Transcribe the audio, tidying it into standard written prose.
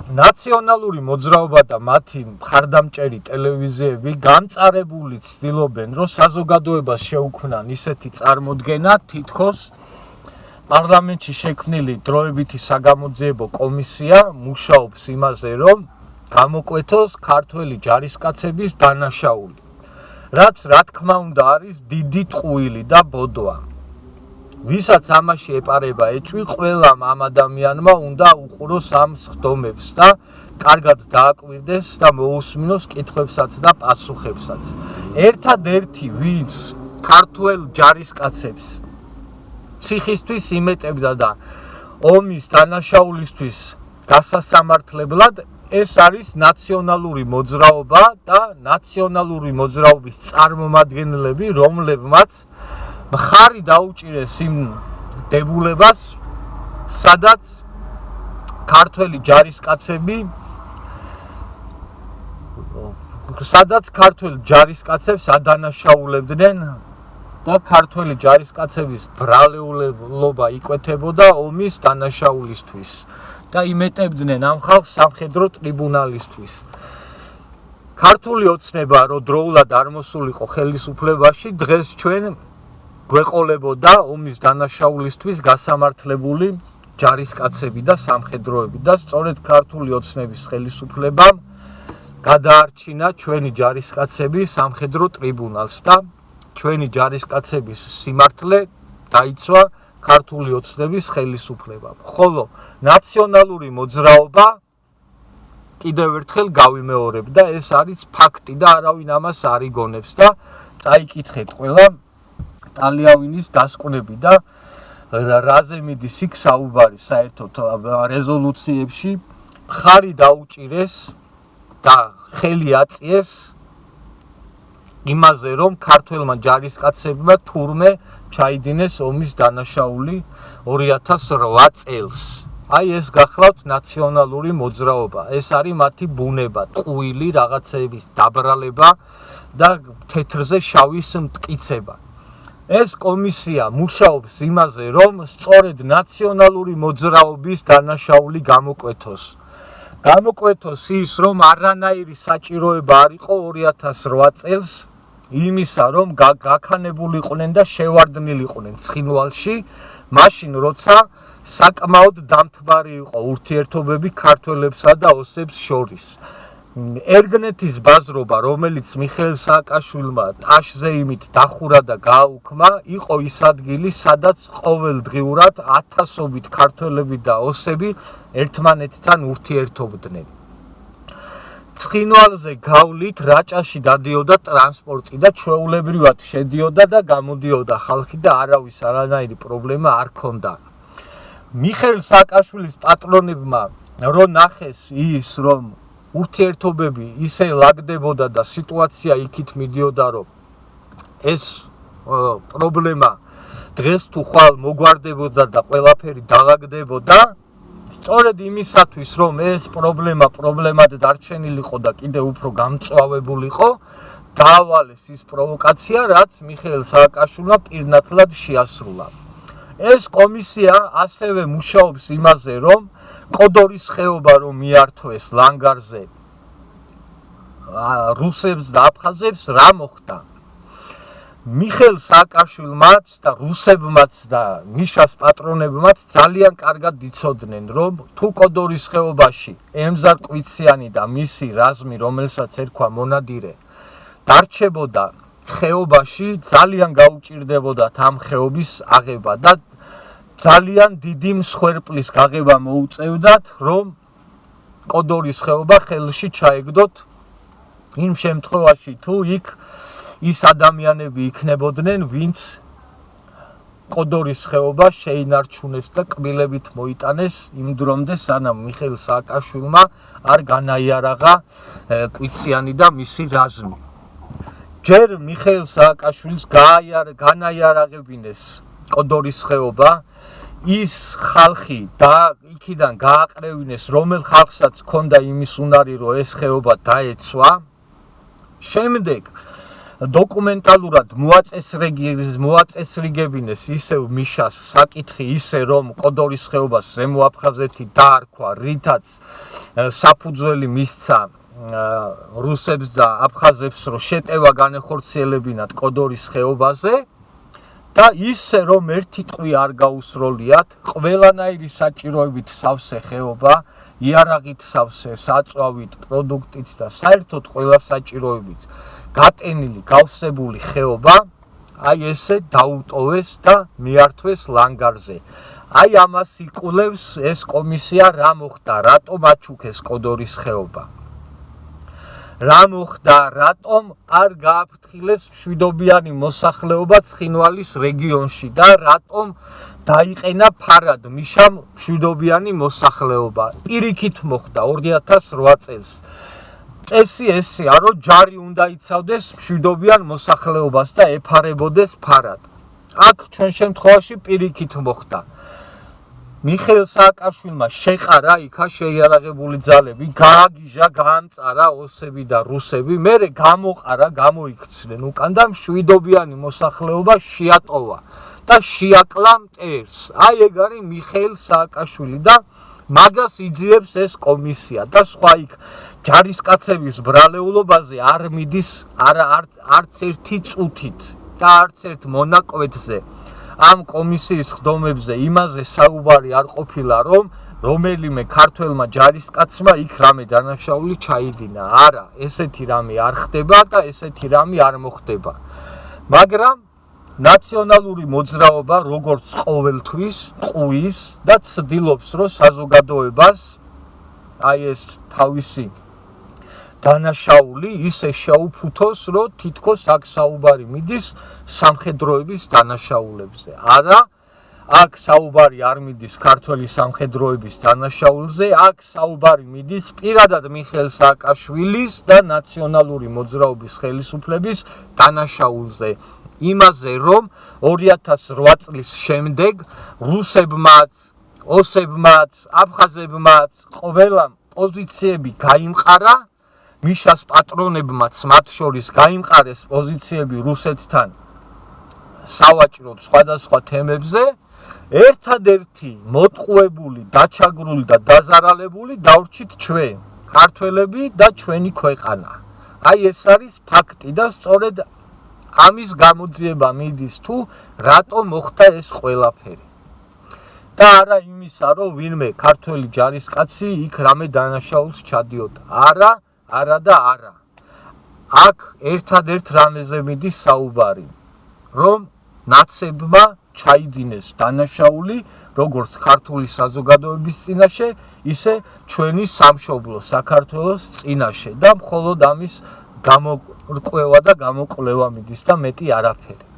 ნაციონალური მოძრაობა და მათი მხარდამჭერი ტელევიზიები გამწარებული ცდილობენ, რომ საზოგადოებას შეუქმნან ისეთი წარმოდგენა, თითქოს პარლამენტში შექმნილი დროებითი საგამოძიებო კომისია მუშაობს იმაზე, რომ გამოკვეთოს ქართველი ჯარისკაცების დანაშაული, რაც რა თქმა უნდა არის დიდი ტყუილი და ბოდვა. ვისაც ამაში ეპარება ეჭვი, ყველამ ამ ადამიანმა უნდა უყუროს ამ სხდომებს და კარგად დააკვირდეს და მოусმინოს კითხვებსაც და პასუხებსაც. ერთადერთი, ვინც ქართველ ჯარისკაცებს ციხისთვის იმეტებდა და ომის დანაშაულისთვის გასასამართლებლად, ეს არის ნაციონალური მოძრაობა და ნაციონალური მოძრაობის წარმომადგენლები, რომლებმაც მხარი დაუჭირეს იმ დებულებას, სადაც ქართველი ჯარისკაცებს ადანაშაულებდნენ და ქართველი ჯარისკაცების ბრალეულობა იკვეთებოდა ომის დანაშაულისთვის და იმეტებდნენ ამ ხალხს სამხედრო ტრიბუნალისთვის. ქართული ოცნება, რომ დროულად არ მოსულიყო ხელისუფლებაში, დღეს ჩვენ გვეყოლებოდა ომის დანაშაულისთვის გასამართლებული ჯარისკაცები და სამხედროები და სწორედ ქართული ოცნების ხელისუფლებამ გადაარჩინა ჩვენი ჯარისკაცები სამხედრო ტრიბუნალს და ჩვენი ჯარისკაცების სიმართლე დაიცვა ქართული ოცნების ხელისუფლებამ. ხოლო ნაციონალური მოძრაობა კიდევ ერთხელ გავიმეორებ და ეს არის ფაქტი და არავინ ამას არ იგონებს და წაიკითხეთ ყველა ტალიავილის დასკვნები და რაზე მიდის იქ საუბარი საერთოდ რეზოლუციებში მხარი დაუჭირეს და ხელი აწიეს იმაზე, რომ ქართველმა ჯარისკაცებმა თურმე ჩაიდინეს ომის დანაშაული 2008 წელს. აი ეს გახლავთ ნაციონალური მოძრაობა. ეს არის მათი ბუნება, ტყუილი რაღაცების დაბრალება და თეთრზე შავის მტკიცება. ეს კომისია მუშაობს იმაზე, რომ სწორედ ნაციონალური მოძრაობის დანაშაული გამოკვეთოს. გამოკვეთოს ის, რომ არანაირი საჭიროება არ იყო 2008 წელს იმისა, რომ გაქანებულიყვნენ და შევარდნილიყვნენ ცხინვალში, მაშინ როცა საკმაოდ დამთბარი იყო ურთიერთობები ქართველებსა და ოსებს შორის. ერგნეთის ბაზრობა, რომელიც მიხეილ სააკაშვილმა ტაშზე იმით დახურა და გააუქმა, იყო ის ადგილი, სადაც ყოველდღიურად ათასობით ქართველები და ოსები ერთმანეთთან ურთიერთობდნენ. ცხინვალზე გავლით რაჭაში დადიოდა ტრანსპორტი და ჩვეულებრივად შედიოდა და გამოდიოდა ხალხი და არავის არანაირი პრობლემა არ ჰქონდა. მიხეილ სააკაშვილის პატრონებმა რო ნახეს ის, რომ ურთიერთობები ისე ლაგდებოდა და სიტუაცია იქით მიდიოდა, რომ ეს პრობლემა დღეს თუ ხვალ მოგვარდებოდა და ყველაფერი დალაგდებოდა, სწორედ იმისათვის, რომ ეს პრობლემად დარჩენილიყო და კიდევ უფრო გამწვავებულიყო, დაავალეს ის პროვოკაცია, რაც მიხეილ სააკაშვილმა პირნათლად შეასრულა. ეს კომისია ასევე მუშაობს იმაზე, რომ კოდორის ხეობა რომ მიართვეს ლანგარზე რუსებს და აფხაზებს, რა მოხდა. მიხეილ სააკაშვილმაც და რუსებმაც და მიშას პატრონებმაც ძალიან კარგად იცოდნენ, რომ თუ კოდორის ხეობაში ემზარ კვიციანი და მისი რაზმი, რომელსაც ერქვა მონადირე, დარჩებოდა ხეობაში, ძალიან გაუჭირდებოდათ ამ ხეობის აღება და ძალიან დიდი მსხვერპლის გაღება მოუწევდათ, რომ კოდორის ხეობა ხელში ჩაეგდოთ იმ შემთხვევაში, თუ იქ ის ადამიანები იქნებოდნენ, ვინც კოდორის ხეობა შეინარჩუნეს და კბილებით მოიტანეს იმ დრომდე, სანამ მიხეილ სააკაშვილმა არ განაიარაღა კვიციანი და მისი რაზმი. ჯერ მიხეილ სააკაშვილს განაიარაღებინეს კოდორის ხეობა, ის ხალხი და იქიდან გააყრევინეს, რომელ ხალხსაც ჰქონდა იმის უნარი, რომ ეს ხეობა დაეცვა. შემდეგ დოკუმენტალურად მოაწესრიგებინეს ისევ მიშას საკითხი ისე რომ კოდორის ხეობას ზემო აფხაზეთი დაარქვა, რითაც საფუძველი მისცა რუსებს და აფხაზებს რომ შეტევა განეხორციელებინათ კოდორის ხეობაზე და ისე რომ ერთი ტყვი არ გაუსროლიათ, ყველანაირი საჭიროებით სავსე ხეობა, იარაღით სავსე, საწვავით, პროდუქტით და საერთოდ ყველა საჭიროებით გატენილი, გავსებული ხეობა, აი ესე დაუტოვეს და მიართვეს ლანგარზე. აი ამას იკვლევს ეს კომისია რა მოხდა, რატომ აჩუქეს კოდორის ხეობა. რა მოხდა, რატომ არ გააფრთხილეს მშვიდობიანი მოსახლეობა ცხინვალის რეგიონში და რატომ დაიყენა ფარად მიშამ მშვიდობიანი მოსახლეობა. პირიქით მოხდა 2008 წელს. წესი ესეა, რომ ჯარი უნდა იცავდეს მშვიდობიან მოსახლეობას და ეფარებოდეს ფარად. აქ ჩვენ შემთხვევაში პირიქით მოხდა. მიხეილ სააკაშვილმა შეყარა იქა შეიარაღებული ძალები, გააგიჟა, გაამწარა ოსები და რუსები, მერე გამოყარა, გამოიქცნენ უკან და მშვიდობიანი მოსახლეობა შეატოვა და შეაკლა მტერს. აი ეგ არის მიხეილ სააკაშვილი და მაგას იძიებს ეს კომისია და სხვა იქ ჯარისკაცების ბრალეულობაზე არ მიდის არც ერთი წუთით და არც ერთ მონაკვეთზე ამ კომისიის ხდომებზე იმაზე საუბარი არ ყოფილა, რომ რომელიმე ქართველმა ჯარისკაცმა იქ რამე დანაშაული ჩაიდინა. არა, ესეთი რამე არ ხდება და ესეთი რამე არ მოხდება. მაგრამ ნაციონალური მოძრაობა როგორც ყოველთვის ყუის და ცდილობს, რომ საზოგადოებას აი ეს თავისი დანაშაული ისე შეუფუთოს, რომ თითქოს აქ საუბარი მიდის სამხედროების დანაშაულებზე. არა, აქ საუბარი არ მიდის ქართველი სამხედროების დანაშაულზე, აქ საუბარი მიდის პირადად მიხეილ სააკაშვილის და ნაციონალური მოძრაობის ხელისუფლების დანაშაულზე. იმაზე, რომ 2008 წლის შემდეგ რუსებმაც, ოსებმაც, აფხაზებმაც ყველამ პოზიციები გაიმყარა, მიშას პატრონებმაც მათ შორის გაიმყარეს პოზიციები რუსეთთან სავაჭროდ სხვადასხვა თემებზე, ერთადერთი მოტყუებული, დაჩაგრული და დაზარალებული დავრჩით ჩვენ, ქართველები და ჩვენი ქვეყანა. აი ეს არის ფაქტი და სწორედ ამის გამოძიება მიდის თუ რატომ მოხდა ეს ყველაფერი. და არა იმისა, რომ ვინმე ქართველი ჯარისკაცი იქ რამე დანაშაულს ჩადიოდა. არა და არა. აქ ერთადერთ რამეზე მიდის საუბარი, რომ ნაცებმა ჩაიდინეს დანაშაული, როგორც ქართული საზოგადოების წინაშე, ისე ჩვენი სამშობლო საქართველოს წინაშე და მხოლოდ ამის გამორკვევა და გამოკვლევა მიდის და მეტი არაფერი.